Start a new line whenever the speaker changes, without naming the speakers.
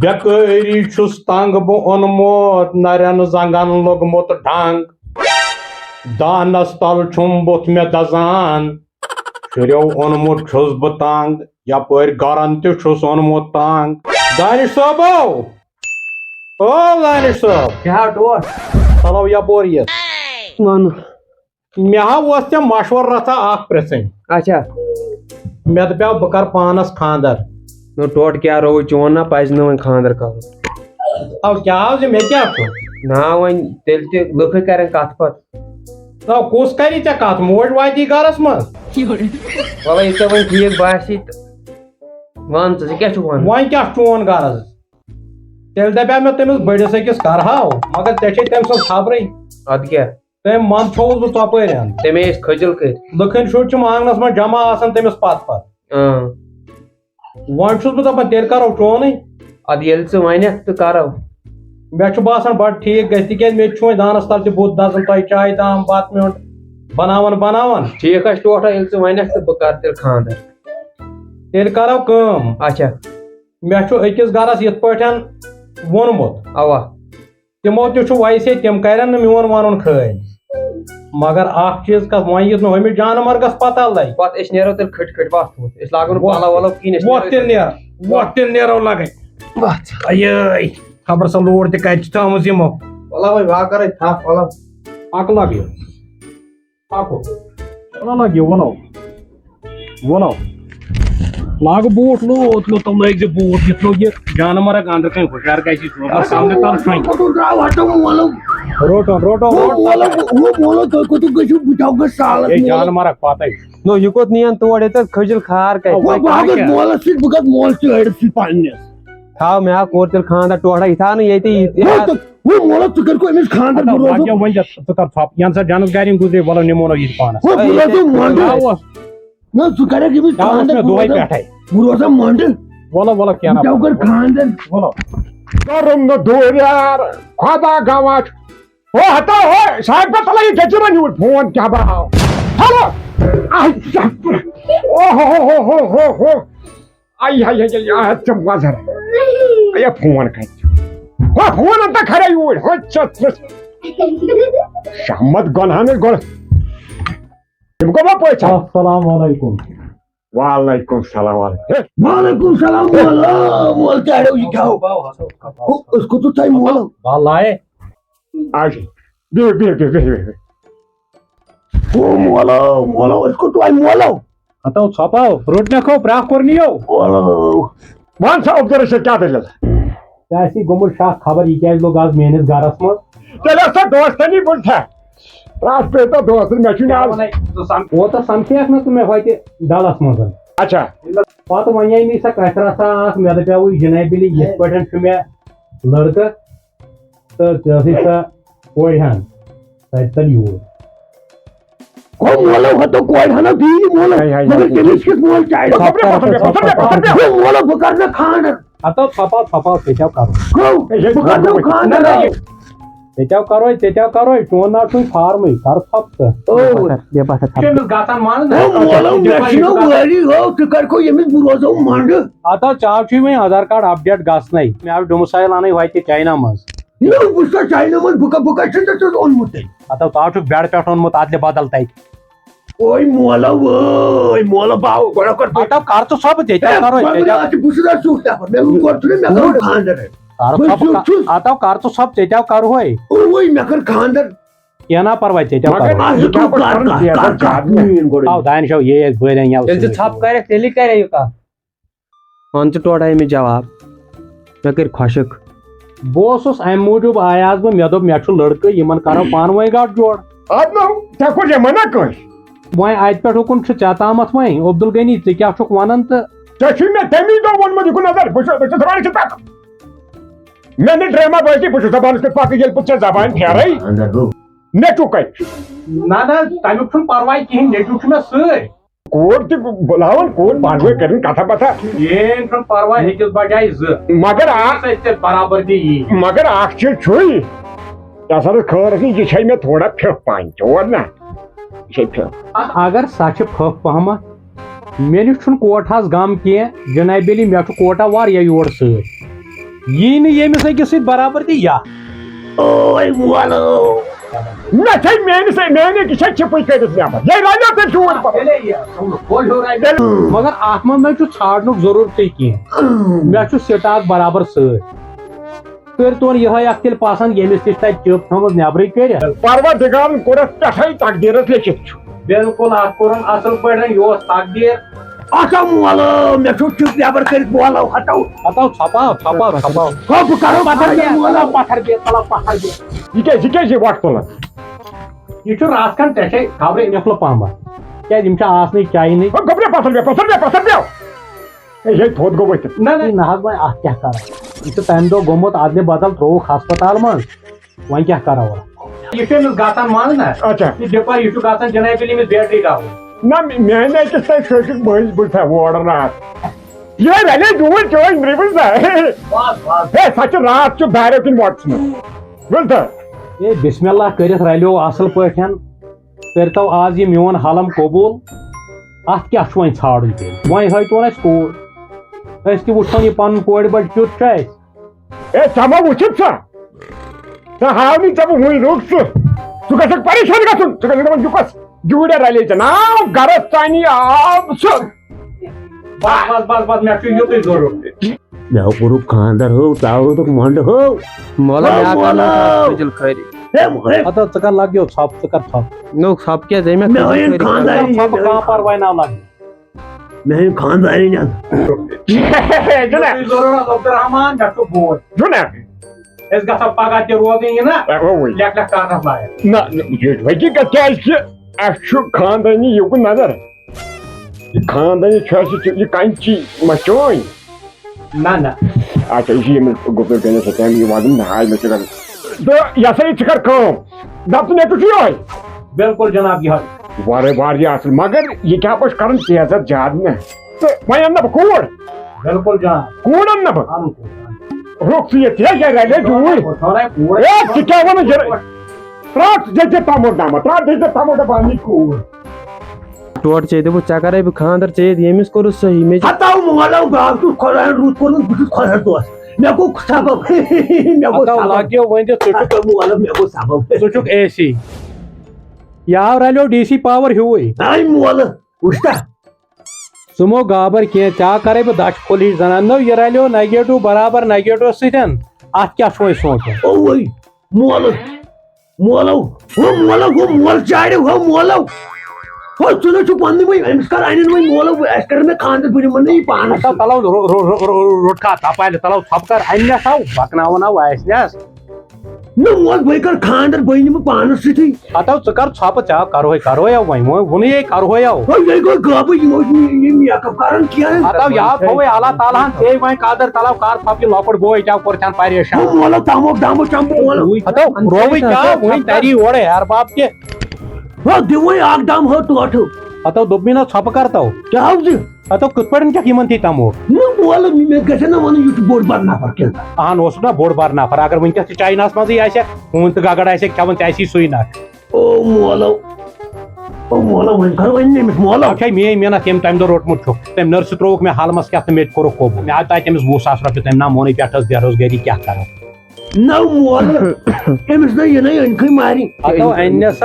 بیکٲری چھُس تنگ بہٕ اوٚنمُت نرٮ۪ن زنگن لوٚگمُت ڈنگ دانس تل چھُم بُتھ مےٚ دزان شُرٮ۪و اوٚنمُت چھُس بہٕ تنگ یپٲرۍ گرن تہِ چھُس اوٚنمُت تنگ دانش صٲبو او دانش صٲب
کیٛاہ ٹوٹھ
چلو یپور یِتھ
وَن
مےٚ ہا اوس ژےٚ مشور رژھا اکھ پرژھٕنۍ
اچھا
مےٚ دپیو بہٕ کرٕ پانس خاندر
نو ٹوٹھ کیٛاہ روٗد چون نا پزِ نہٕ وۄنۍ خاندر کرُن
او کیٛاہ حظ مےٚ کیٛاہ چھُ
نا وۄنۍ تیٚلہِ تہِ لُکھے کرن کتھ پتہٕ
او کُس کری ژےٚ کتھ موج واتی گرس منٛز
وَلہٕ یہِ ژےٚ وۄنۍ ٹھیٖک باسی تہٕ وَن ژٕ کیٛاہ چھُکھ وَنان
وۄنۍ کیٛاہ چون غرض تیٚلہِ دپیو مےٚ تٔمِس بٔڑِس أکِس کرہاو مگر ژےٚ چھے تٔمۍ سٕنٛز خبرٕے
اَدٕ کیٛاہ
تٔمۍ منٛد چھوٚوُس بہٕ ژۄپٲرۍ
تَمے ٲسۍ کھٔجِل کٔرۍ
لُکن شُرۍ چھِ آنگنس منٛز جمع آسان تٔمِس پتہٕ وۄنۍ چھُس بہٕ دپان تیٚلہِ کرو چونٕے
اَدٕ ییٚلہِ ژٕ ونکھ تہٕ کرو
مےٚ چھُ باسان بڑٕ ٹھیٖک گژھِ تِکیٛازِ مےٚ تہِ چھُ وۄنۍ دانس تل تہِ بُتھ دزان تۄہہِ چایہِ تام بتہٕ میوٚنٛڈ بناوان
ٹھیٖک حظ ٹوٹھا ییٚلہِ ژٕ ونکھ تہٕ بہٕ کرٕ تیٚلہِ خاندر
تیٚلہِ کرو کٲم
اچھا
مےٚ چھُ أکِس گرس یِتھ پٲٹھۍ ووٚنمُت
اوا
تِمو تہِ چھُ ویسے تِم کرن نہٕ میون ونُن خٲلۍ مگر اکھ چیٖز کتھ وۄنۍ یُتھ نہٕ ہُمِس جانہٕ مرگس پتہ لگہِ
پتہٕ أسۍ نیرو تیٚلہِ کھٔٹۍ کھٔٹۍ وتھ أسۍ لاگو نہٕ پلو ولو کِہیٖنۍ
وۄتھ تیٚلہِ نیرو لگے اے خبر سا لوڑ تہِ کتہِ چھِ تھٲمٕژ یِمو
وَلہ وۄنۍ وا کرے تھپھ وَلہ
اکھ لگیو پکو لگیو وَنو لاگہٕ بوٗٹھ لوٚت تِم لٲگۍ زِ بوٗٹھ یِتھ لوٚگ یہِ جانہٕ مرگ أنٛدرٕ کَنۍ ہُشار گژھِ جانہٕ مرگ پتہٕ
نو یہِ کوٚت نِیَن تور ییٚتٮ۪تھ کھٔجِل خار کَتہِ تھاو مےٚ ہا کوٚر تیٚلہِ خاندر ٹوٹھا یہِ تھاو نہٕ ییٚتہِ
ژٕ کر ژھۄپ ین سا جانس گرِنۍ گُزرے وَلو نِمونو یہِ پانس دۄہے پٮ۪ٹھے وَلو کینٛہہ
کرم نہٕ دوٗر یار خۄدا گواہ ہتا صاحب گژھِ وۄنۍ یوٗرۍ فون کیٛاہ بہاو چلو ژٕ وزر فون کتہِ فون انتا کھڑا یوٗرۍ شہمت گۄنہانس گۄڈ تِم گوٚوا پٔژھۍ
السلام علیکم
وعلیکم السلام
لایے ہتو ژھۄپاو روٚٹنکھو برٛکھ کوٚر نِیو
وَن سا عبدالرشیٖد کیٛاہ دٔلیٖل
ژےٚ آسی گوٚمُت شاہ خبر یہِ کیٛازِ لوٚگ آز میٲنِس گرس منٛز
تیٚلہِ ٲس سۄ دوستٲنی بٔلتھا راتھ پیٚیہِ تو دوستن مےٚ چھُ
اوترٕ سمکھیکھ نہ ژٕ مےٚ ہوتہِ ڈلس منٛز
اچھا
پتہٕ ونے مےٚ سۄ کتھِ رژھا اکھ مےٚ دپیاوُے جنابیلی یِتھ پٲٹھۍ چھُ مےٚ لڑکہٕ تہٕ ژٕ ٲسٕے سۄ کورِ ہن تتہِ تل یوٗر ہتو ژھۄپاو ژےٚ کرو چون ناو چھُے فارمٕے کر ژھۄپ ہتو چاو چھُے وۄنۍ آدھار کارڈ اپڈیٹ گژھنَے مےٚ آو ڈومسایل انٕنۍ وتہِ چاینا منٛز ہتو تاو چھُکھ بیڈ پٮ۪ٹھ اوٚنمُت ادلہِ بدل تتہِ ہتو کر ژٕ ژھۄپہٕ ہتو کر ژٕ ژھۄپ ژےٚ تہِ کرہوے کینٛہہ نا پرواے ژےٚ تہِ دانشو یہ بٲرین
ییٚلہِ ژٕ ژھۄپ کرکھ تیٚلی کرے یہِ کتھ وَن ژٕ ٹوٹھا أمِس جواب مےٚ کٔرۍ خۄشک
بہٕ اوسُس امہِ موٗجوٗب آیاس بہٕ مےٚ دوٚپ مےٚ چھُ لڑکہٕ یِمن کرو پانہٕ ؤنۍ گٹھ جوڑ وۄنۍ اَتہِ پٮ۪ٹھ اُکُن چھُ ژےٚ تامتھ وۄنۍ عبدل غنی ژٕ کیٛاہ چھُکھ ونان تہٕ
مےٚ نہٕ ڈرٛاما بٲزی بہٕ چھُس دپان پکہٕ ییٚلہِ بہٕ ژےٚ زبان پھیرے نیٚچوٗ کتہِ
نہ تمیُک چھُنہٕ پرواے کِہینۍ نیٚچوٗ چھُ مےٚ سۭتۍ
کوٗر تہِ بُلاوان کوٗر پانہٕ ؤنۍ کٔرِنۍ کتھا باتھا
کِہینۍ چھُنہٕ پرواے أکِس بجاے زٕ برابردی یی
مگر اکھ چیٖز چھُے ژےٚ سا خٲر ٲسۍ یہِ چھے مےٚ تھوڑا پھِرٕ پہن چور نا یہِ چھے پھِرٕ
اگر سۄ چھِ پھٔپھ پہمتھ مےٚ نِش چھُنہٕ کوٹہس غم کینٛہہ جنابیلی مےٚ چھُ کوٹا واریاہ یور سۭتۍ یی نہٕ ییٚمِس أکِس سۭتۍ برابر تہِ یا
اوے مولو مےٚ چھے میٛانہِ کہِ چھے چِپٕے کٔرِتھ نٮ۪بر یے رَلیو تیٚلہِ چوٗر
مگر اتھ منٛز نہٕ چھُ ژھانڈنُک ضروٗرتٕے کینٛہہ مےٚ چھُ سٹاک برابر سۭتۍ کٔرۍتون یِہوے اکھ تیٚلہِ پسنٛد ییٚمِس تہِ تتہِ چِپ تھٲومٕژ نٮ۪برٕے کٔرِتھ
پروردِگارن کوٚر اتھ پٮ۪ٹھے تقدیٖرس لیکھِتھ چھُ
بالکل اتھ کوٚرُن اصل پٲٹھۍ یہِ اوس تقدیٖر
اچھا مولو مےٚ چھُ چِپ نٮ۪بر کٔرِتھ مولو ہٹو بہٕ کرو
پتھر بیٚہہ
یہِ کیٛازِ چھِ وۄٹھ تُلان
یہِ چھُ راتھ کھنٛڈ ژےٚ چھے خبرے نِکلہٕ پہمتھ کیٛازِ یِم چھِ آسنٕے چایہِ نٕے
گۄبرے پتھر بیٚہو ہے تھوٚد گوٚو ؤتھِتھ
نہ حظ وۄنۍ اتھ کیٛاہ کرو یہِ چھُ تمہِ دۄہ گوٚمُت ادلہِ بدل ترٛووُکھ ہسپتال منٛز وۄنۍ کیٛاہ کرو یہِ چھُ أمِس گژھان منٛز نا
اچھا
یہِ ڈِپر یہِ چھُ گژھان جناب ییٚلہِ أمِس بیٹری ڈاوُن
نہ میٛانہِ أکِس تانۍ شٲشِک مٲلۍ بہٕ تھاو اورٕ راتھ یے رَلے دوٗر چٲنۍ نِوٕز نا ہے سۄ چھِ راتھ چھُ داریو کِنۍ وۄٹس منٛز بوٗزتھا
ہے بسم اللہ کٔرِتھ رلیو اصل پٲٹھۍ کٔرۍتو آز یہِ میون حلم قبوٗل اتھ کیٛاہ چھُ وۄنۍ ژھانڈُن تیٚلہِ وۄنۍ ہٲیتون اَسہِ کوٗر أسۍ تہِ وٕچھون یہِ پنُن کورِ بٔڑۍ کیُتھ چھُ اَسہِ
ہے ژٕ ما وٕچھِتھ ژٕ ہاونٕے ژےٚ بہٕ وٕنۍ رُک ژٕ گژھکھ پریشان گژھُن ژٕ گژھکھ دپان یہِ کۄس جوٗریا رَلے ژےٚ ناو گرس تانی آو سُہ
بس مےٚ چھُ یُتُے ضروٗرت
مےٚ کوٚرُکھ خانٛدر ہو تاو دوٚپ مۄنٛڈٕ ہو
ژٕ کر لگیو ژھۄپ ژٕ کر ژھۄپ
نو ژھۄپ کیٛازِ ہے
کانٛہہ پرواے نہ لگہِ
میٛانہِ خانٛدارِنۍ
عبدالرحمان مےٚ چھُ بوے أسۍ گژھو پگاہ تہِ روزٕنۍ یہِ نا لیکھ کاغذ لایق
نہ حقیٖقت کیٛازِ کہِ اَسہِ چھُ خانٛدٲنی یوکُن نظر یہِ خانٛدٲنی چھُ اَسہِ یہِ کَنچی ما چٲنۍ
نہ
اچھا یہِ چھُ ییٚمِس گُپنہٕ کٔنِس سۭتۍ یہِ وَنُن نہ مےٚ چھُ کرُن تہٕ یہِ ہسا یہِ ژٕ کر کٲم دَپتہٕ نیٚبرٕ چھُ یِہوے
بالکل جناب یِہوے
واریاہ اَصٕل مگر یہِ کیٛاہ پٲٹھۍ کرُن تیزر زیادٕ نہ تہٕ وۄنۍ اَنہٕ نا بہٕ کوٗر
بالکل جناب
کوٗر اَنہٕ نا بہٕ رُک ژٕ ییٚتہِ ہے رَلے جوٗرۍ ہے ژٕ کیٛاہ وَنان ترٛاو ژٕ تامُر نامہ ترٛاو تامُر دَپہٕ اَنہٕ کوٗر
ٹوٹھ ژےٚ دوٚپُتھ ژےٚ کرے بہٕ خانٛدر ژےٚ ییٚمِس کوٚرُتھ صحیح مےٚ
ہتاو مولو بیٛاکھ چھُ خۄدایَن رُت کوٚرمُت بہٕ چھُس خۄدا دوست مےٚ گوٚو سبب
لگیو وۄنۍ
مےٚ گوٚو سبب
ژٕ چھُکھ اے سی یہِ آو رلیو ڈی سی پاور ہیوٗے
اے مولہٕ وٕچھتا
ژٕ مو گابر کینٛہہ ژےٚ کرے بہٕ دچھ پھوٚل ہِش زنان نو یہِ رلیو نگیٹو برابر نگیٹو سۭتۍ اتھ کیٛاہ چھُ وۄنۍ سونٛچُن
اوے مولہٕ مولو ہو مولو ہو مول چاڑِ ہو مولو ہو ژٕ نہٕ چھُکھ پننہِ وۄنۍ أمِس کر انن وۄنۍ مولو اَسہِ کر مےٚ خانٛدر بہٕ نِمن نہٕ یہِ پانس
تلو روٚٹکھا تپالہِ تلو ژھۄپہٕ کر اننس آو بکناوُن آو آسنس
نہ مول بہٕ کر خانٛدر بہٕ نِمہٕ پانس سۭتی
ہتو ژٕ کر ژھۄپہٕ ژےٚ کرہوے وۄنۍ ووٚنُے کرہوے آو
یہِ گوٚو غٲبٕے یِمو چھُنہٕ میک اپ کران کینٛہہ
ہتو یاد تھوٚوُے اللہ تعالیٰ ہن ژےٚ وۄنۍ قدر تلو کر ژھۄپہٕ یہِ لۄکُٹ بوے ژےٚ کوٚرتھن پریشان
مولو تامُک دامُک چمبہٕ مولو
ہتو رووٕے کیٛاہ وۄنۍ تری اورے ہیرباب تہِ
ہو دِوٕے اکھ دم ہو ٹوٹھٕ
ہتو دوٚپمٕے نا ژھۄپہٕ کر تو
کیٛاہ حظ
ہتو کِتھ پٲٹھۍ چھکھ یِمن تھی تمو
نہ مولہٕ مےٚ گژھِ نا وَنُن یہِ چھُ بوٚڑ بار نفر کینٛہہ
اہن اوسُکھ نا بوٚڑ بار نفر اگر وٕنکیٚس تہِ چایناہس منٛزٕے آسہِ ہوٗن تہٕ گگر آسہِ کھٮ۪وان ژےٚ آسی سُے نکھ
او مولو وۄنۍ کر وۄنۍ أمِس مولو
چھے میٲنۍ محنت ییٚمۍ تمہِ دۄہ روٚٹمُت چھُکھ تٔمۍ نٔرسہٕ ترٛووُکھ مےٚ حلمس کیٛاہ تہٕ مےٚ تہِ کوٚرُکھ قوبوٗل مےٚ آے تٔمِس 20,000 رۄپیہِ تٔمۍ نا مونٕے پٮ۪ٹھ ٲس بے روزگٲری کیٛاہ کرو
نہ مولہٕ أمِس نہ یہِ نَے أنۍ کھٕے مارٕنۍ
ہتو اننس